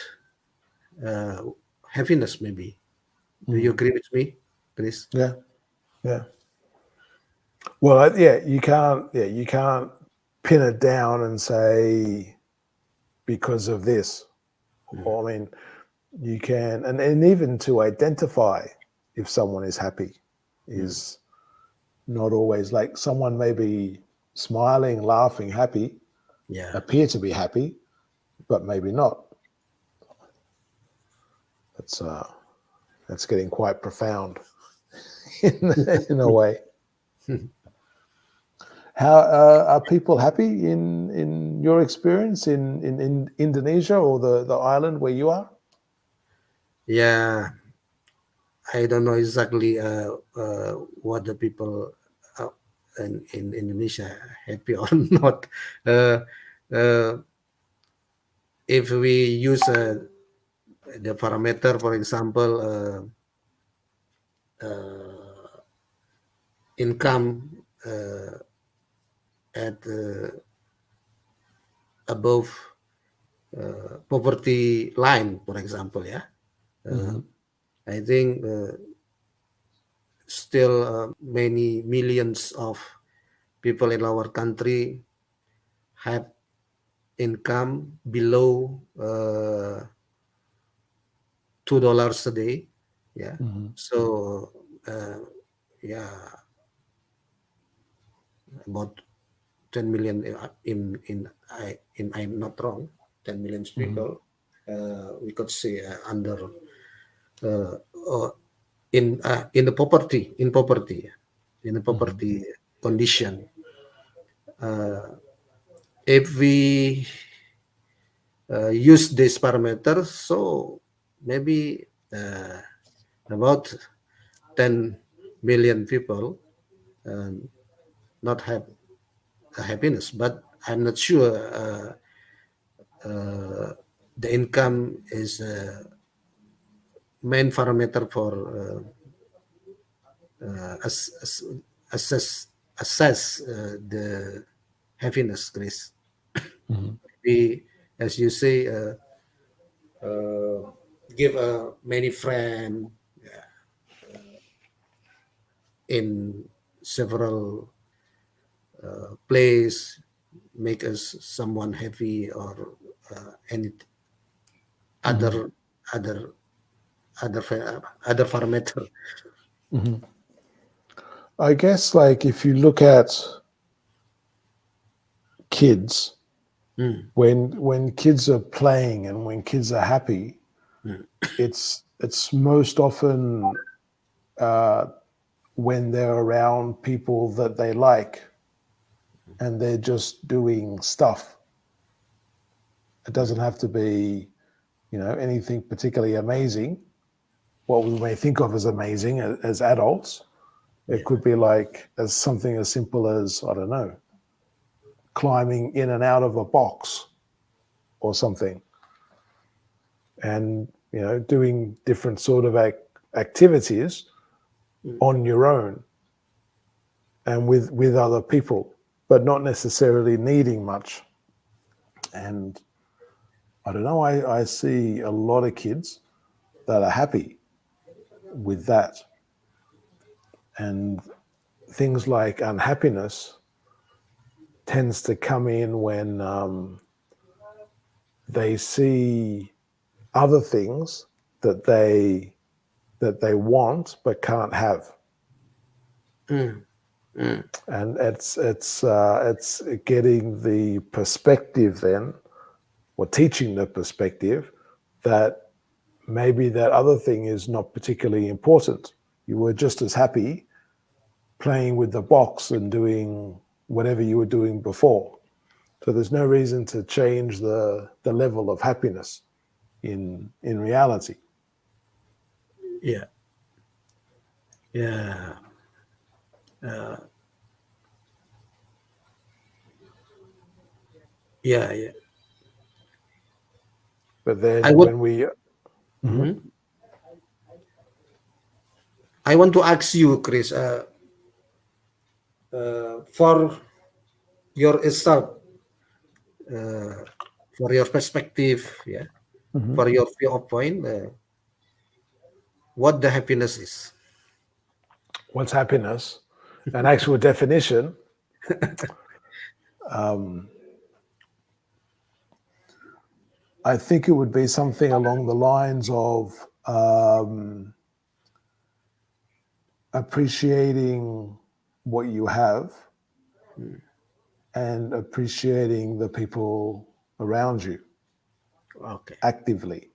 uh, happiness. Maybe. Do you agree with me, Chris? Yeah, yeah. Well, yeah, you can't. Yeah, you can't pin it down and say because of this. Or, I mean, you can, and even to identify if someone is happy is not always, like, someone may be smiling, laughing, happy, Yeah, appear to be happy, but maybe not. That's getting quite profound in a way. How are people happy in your experience in Indonesia or the island where you are? yeah. I don't know exactly what the people uh, in Indonesia happy or not. Uh, uh, if we use the parameter, for example, income at above poverty line, for example, yeah, Mm-hmm. I think still many millions of people in our country have income below $2 a day. Yeah. Mm-hmm. So yeah, about 10 million in I'm not wrong, 10 million Mm-hmm. people. We could say under uh, uh, in the poverty in the Mm-hmm. poverty condition. If we use this parameter, so maybe about 10 million people not have happiness, but I'm not sure the income is main parameter for ass, ass, assess the happiness, Chris. Mm-hmm. We, as you say, give many friend in several place, make us someone happy or any Mm-hmm. other other other parameter. Mm-hmm. I guess, like, if you look at kids, Mm, when kids are playing and when kids are happy, mm, it's most often uh, when they're around people that they like and they're just doing stuff. It doesn't have to be, anything particularly amazing. What we may think of as amazing as adults, it yeah, could be like as something as simple as, I don't know, climbing in and out of a box or something, and doing different sort of activities on your own and with other people, but not necessarily needing much. And I don't know, I see a lot of kids that are happy with that. And things like unhappiness tends to come in when they see other things that they want but can't have. mm, mm, And it's getting the perspective then, or teaching the perspective that maybe that other thing is not particularly important. You were just as happy playing with the box and doing whatever you were doing before. So there's no reason to change the level of happiness in reality. Yeah. Yeah. Yeah. Yeah. But I then would. when we Mhm. Mhm. I want to ask you, Chris, for yourself, uh, for your perspective, yeah, Mhm. for your viewpoint, what the happiness is. What's happiness, an actual definition, um, I think it would be something along the lines of appreciating what you have and appreciating the people around you Okay. actively.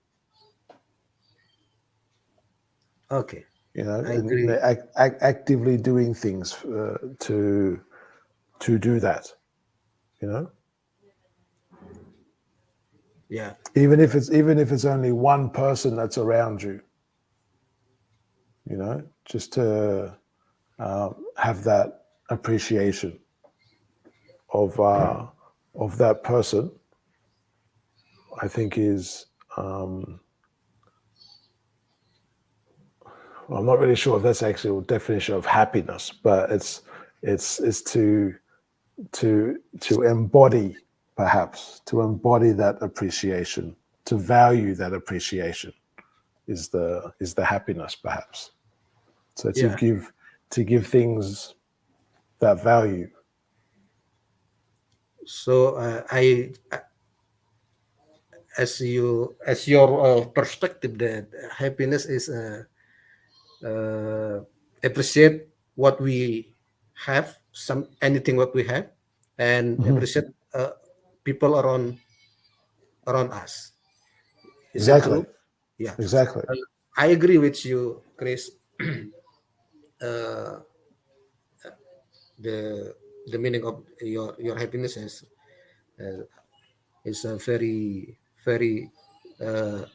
Okay. You know, I and agree. actively doing things to do that. You know, Yeah. even if it's only one person that's around you. You know, just to have that appreciation of that person, I think is well, I'm not really sure if that's actually a definition of happiness, but it's to embody, perhaps to embody that appreciation, to value that appreciation is the happiness, perhaps. So Yeah. to give things that value. So as your perspective, that happiness is uh, appreciate what we have, some anything what we have, and Mhm. appreciate people around us. Is that Exactly, true? Yeah. exactly. Uh, I agree with you, Chris. uh, the the meaning of your happiness uh, is a very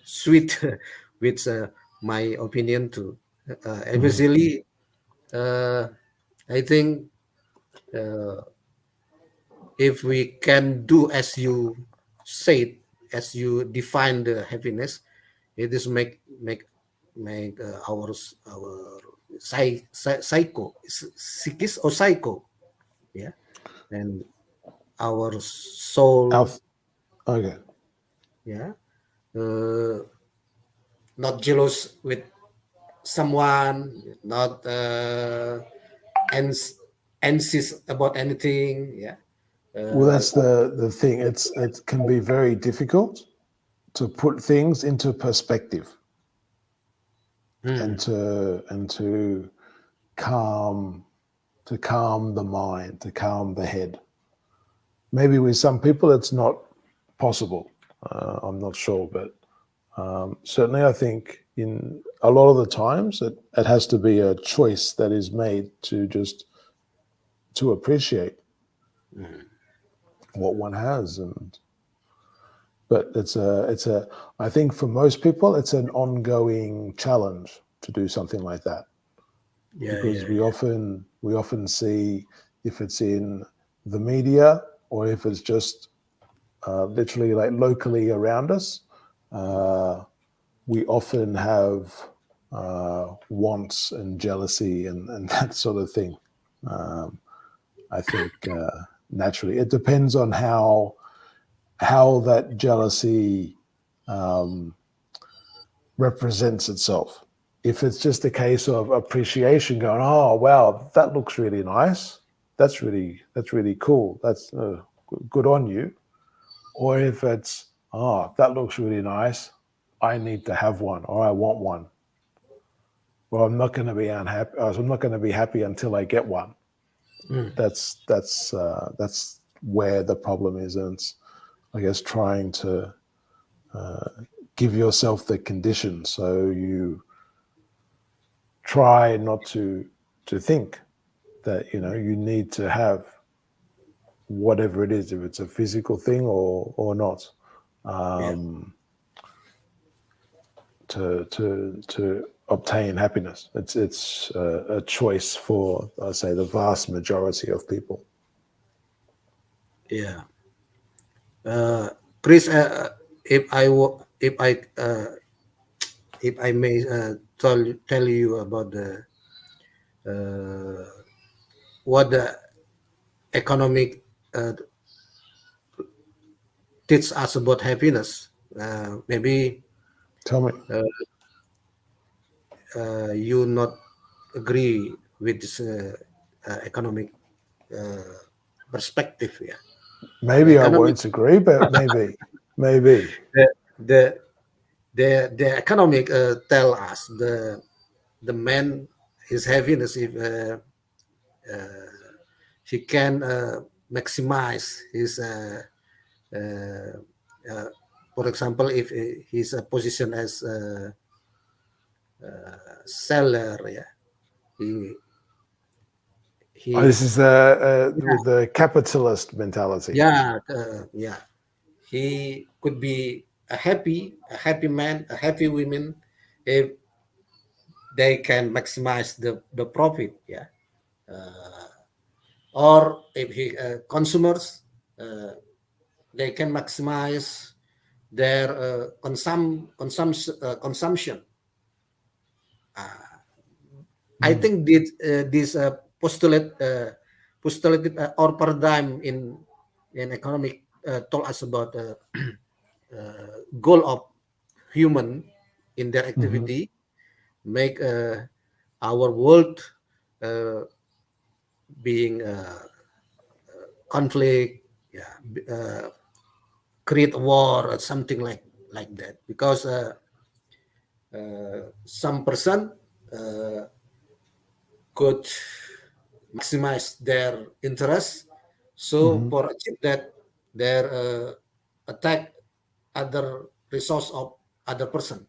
sweet with my opinion too. Mhm. Especially, uh, I think uh, if we can do as you said, as you define the happiness, it is make our psycho, psychis or psycho, yeah, and our soul, Our, okay. yeah, uh, not jealous with someone, not ans- anxious about anything, yeah. Well, uh, that's the thing. It can be very difficult to put things into perspective hmm, and calm to calm the mind, to calm the head. Maybe with some people it's not possible. I'm not sure, but certainly I think in a lot of the times it has to be a choice that is made to just to appreciate what one has. And but it's a I think for most people it's an ongoing challenge to do something like that, yeah, because yeah, yeah. we often see, if it's in the media or if it's just literally like locally around us, uh, we often have wants and jealousy and that sort of thing. Um, I think naturally it depends on how that jealousy um, represents itself. If it's just a case of appreciation, going, "Oh wow, that looks really nice. That's really cool. That's good on you," or if it's, "Oh, that looks really nice. I need to have one, or I want one." Well, I'm not going to be unhappy. I'm not going to be happy until I get one. Hmm. That's where the problem is, and it's, I guess, trying to give yourself the conditions so you try not to think that you need to have whatever it is, if it's a physical thing or not, Yeah. to obtain happiness. It's a choice for, I say, the vast majority of people. Yeah. Chris, if I may tell you about the uh, what the economic teach us about happiness. Maybe Tell me. uh, you not agree with this economic uh, perspective. Yeah, the Maybe I economic won't agree, but maybe. the the the economic tell us the man his happiness if he can maximize his uh, uh, for example if he's a position as a seller, yeah, he Oh, this he is with the capitalist mentality. yeah, he could be a happy man, a happy woman if they can maximize the profit, yeah, or if he consumers they can maximize their consumption. I Mm. think this postulated or paradigm in economic told us about goal of human in their Hmm. activity make our world uh, being conflict, yeah, create a war or something like that because some person uh, could maximize their interest. So Hmm. for achieve that, their attack other resource of other person.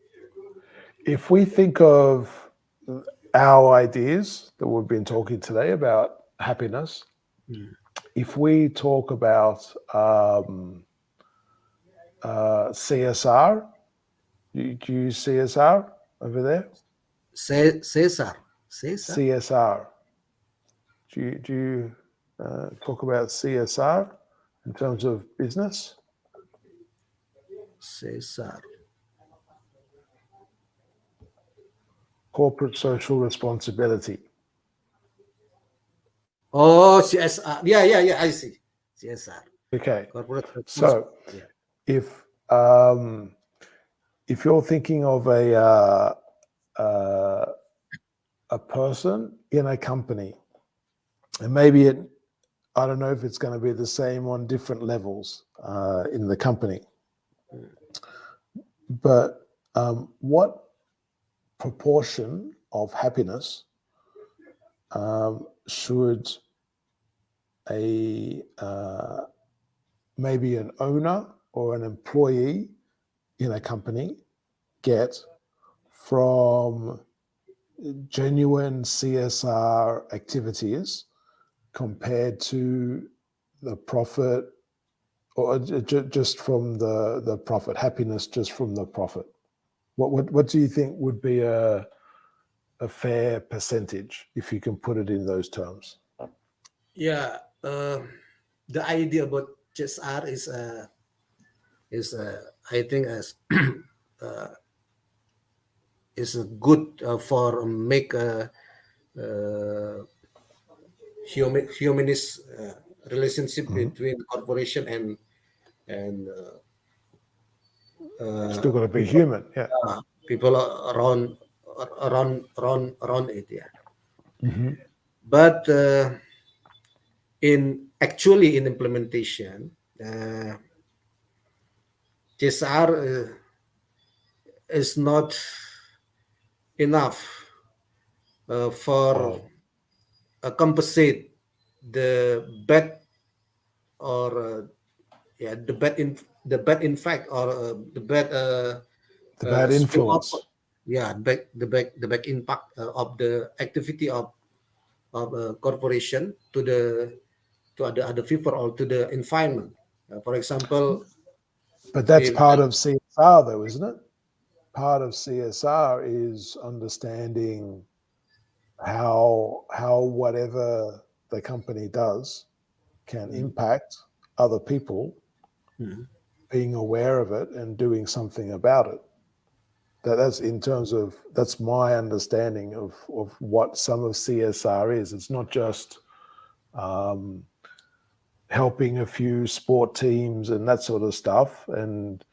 If we think of our ideas that we've been talking today about happiness, Mm. if we talk about CSR, do you use CSR over there? Caesar, Caesar, CSR. Do you talk about CSR in terms of business? Caesar. Corporate social responsibility. Oh, CSR. Yeah. I see. CSR. Okay, Corporate responsibility. so Yeah. if um, if you're thinking of uh, a person in a company, and maybe I don't know if it's going to be the same on different levels in the company, but what proportion of happiness should a maybe an owner or an employee in a company get from genuine CSR activities compared to the profit, or just from the profit, happiness just from the profit? What do you think would be a fair percentage if you can put it in those terms? Yeah. The idea about CSR is I think as is good for make uh, humanist relationship Mhm. between corporation and Still got to be people human, yeah. people around it. Yeah, Hmm. but in actually in implementation, CSR is not enough for Oh, compensate the bad or yeah the bad in fact or the bad the bad spill up, influence. yeah, the back impact of the activity of corporation other people or to the environment. For example, But that's if part of CSR, though, isn't it? Part of CSR is understanding how whatever the company does can impact other people, being aware of it and doing something about it. That's in terms of, that's my understanding of what some of CSR is. It's not just helping a few sport teams and that sort of stuff and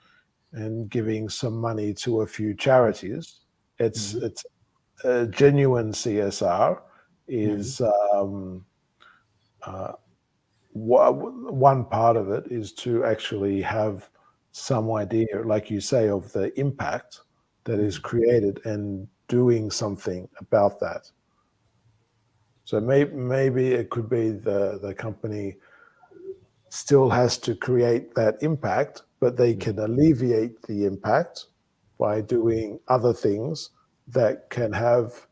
giving some money to a few charities. It's genuine CSR is one part of it is to actually have some idea, like you say, of the impact that is created and doing something about that. So maybe it could be the company still has to create that impact, but they can alleviate the impact by doing other things that can have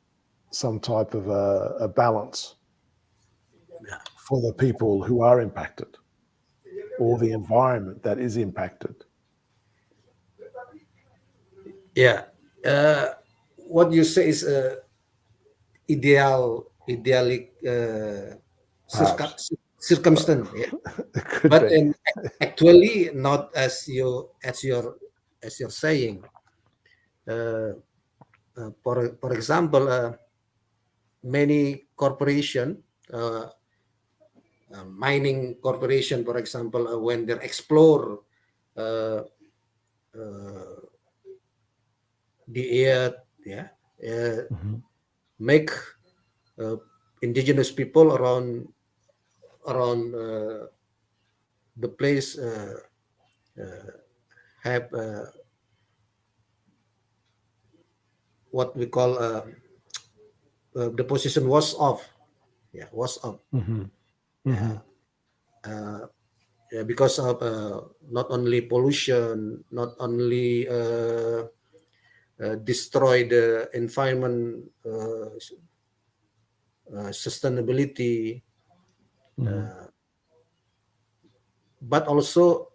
some type of a balance for the people who are impacted or the environment that is impacted. yeah, what you say is idyllic Perhaps circumstance, yeah? it could But be. actually not as you're saying. For example, many corporation, mining corporation, for example, when they explore uh, the earth, yeah, make indigenous people around the place have what we call the position was off, yeah, was off, yeah, yeah, because of not only pollution, not only destroy the environment, sustainability, but also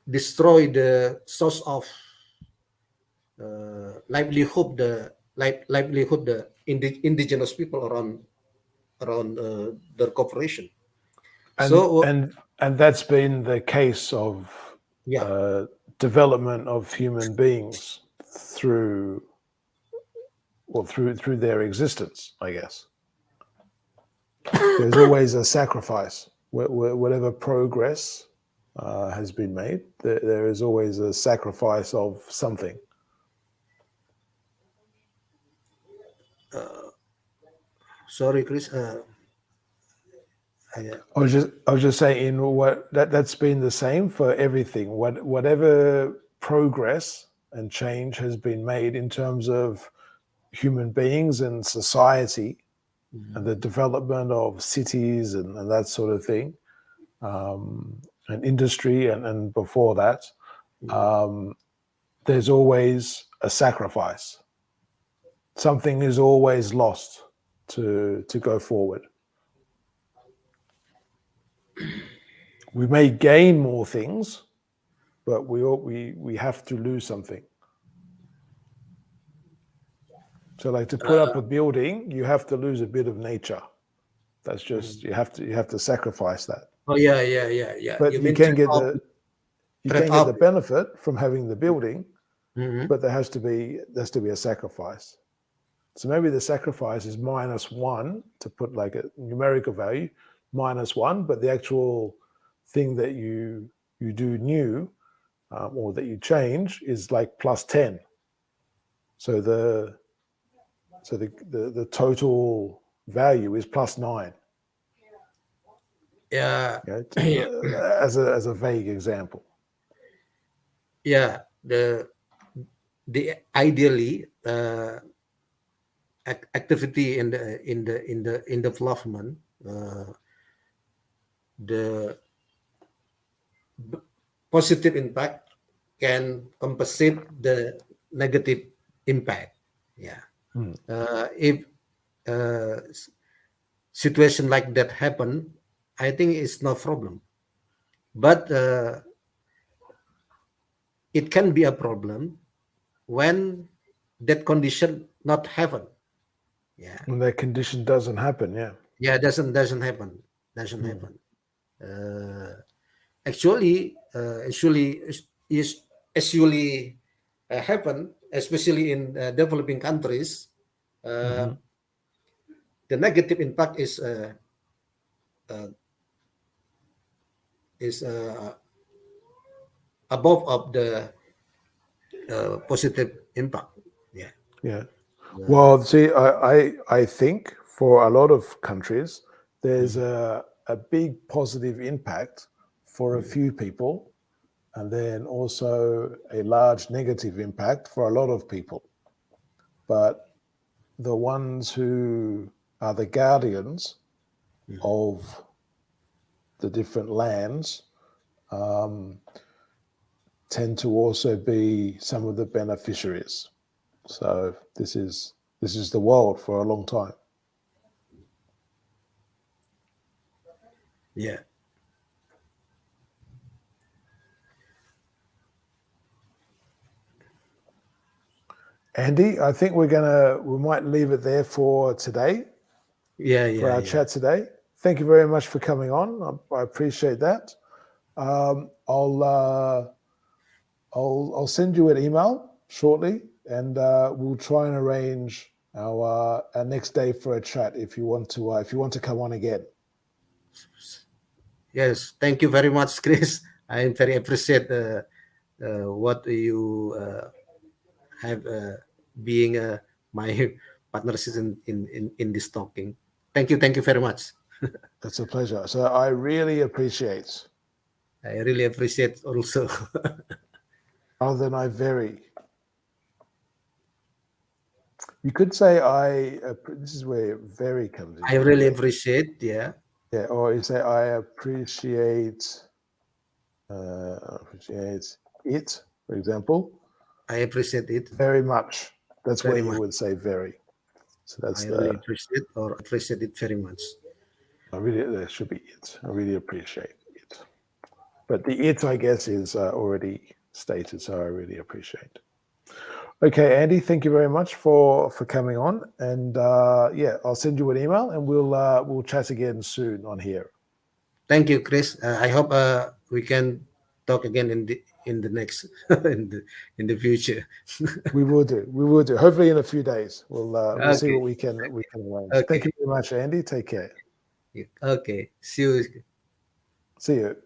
destroy the source of livelihood, the indigenous people around their corporation. And So and and that's been the case of yeah, development of human beings through through their existence, I guess. There's always a sacrifice. Whatever progress has been made, there is always a sacrifice of something. sorry, Chris. I was just saying that's been the same for everything. Whatever progress and change has been made in terms of human beings and society and the development of cities and that sort of thing, and industry and before that, there's always a sacrifice. Something is always lost to go forward. We may gain more things, but we have to lose something. So, like to put up a building, you have to lose a bit of nature. That's just you have to sacrifice that. Oh yeah. But You you mean can get the off. benefit from having the building, Mhm. but there has to be a sacrifice. So maybe the sacrifice is -1 to put like a numerical value, -1, but the actual thing that you do new or that you change is like +10. So the total value is +9. Yeah, As a vague example. yeah. The ideally activity in development, the positive impact can compensate the negative impact. Yeah. If situation like that happen, I think it's no problem. But it can be a problem when that condition not happen. Yeah, When that condition doesn't happen, yeah. yeah, doesn't happen, doesn't Mm. happen. Uh, actually, is actually happen, especially in developing countries. Uh, Mhm. the negative impact uh, is above of the positive impact. Yeah. Yeah. Uh, Well, see, I think for a lot of countries, there's mm, a big positive impact for a mm, few people, and then also a large negative impact for a lot of people. But the ones who are the guardians mm. of the different lands um, tend to also be some of the beneficiaries. So this is the world for a long time. Yeah. Andy, I think we might leave it there for today, Yeah. for Yeah. our Yeah. chat today. Thank you very much for coming on. I appreciate that. Um, I'll, uh, I'll send you an email shortly, and we'll try and arrange our next day for a chat if you want to come on again. Yes. Thank you very much, Chris. I very appreciate what you have being my partners in this talking. Thank you. Thank you very much. It's a pleasure. So I really appreciate, I really appreciate also. other than I very. You could say this is where very comes I into really play. appreciate. Yeah. Yeah, or you say I appreciate it, for example, I appreciate it very much. That's where very you much. would say very. So that's I really the appreciate or appreciate it very much. I really there should be it. I really appreciate it. But the it, I guess, is already stated, so I really appreciate. Okay, Andy, thank you very much for coming on, and yeah, I'll send you an email, and we'll chat again soon on here. Thank you, Chris. I hope we can talk again in the next in the future. We will do. We will do. Hopefully, in a few days, we'll see Okay. what we can arrange. Thank Okay. you very much, Andy. Take care. Okay. See you. See you.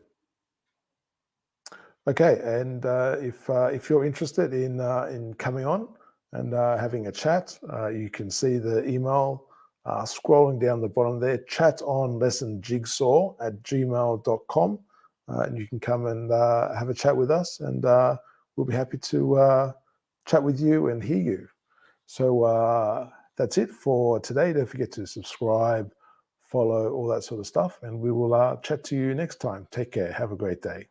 Okay, and if you're interested in coming on and having a chat, you can see the email scrolling down the bottom there. Chat on lessonjigsaw@gmail.com, and you can come and have a chat with us, and we'll be happy to chat with you and hear you. So that's it for today. Don't forget to subscribe, follow, all that sort of stuff, and we will chat to you next time. Take care. Have a great day.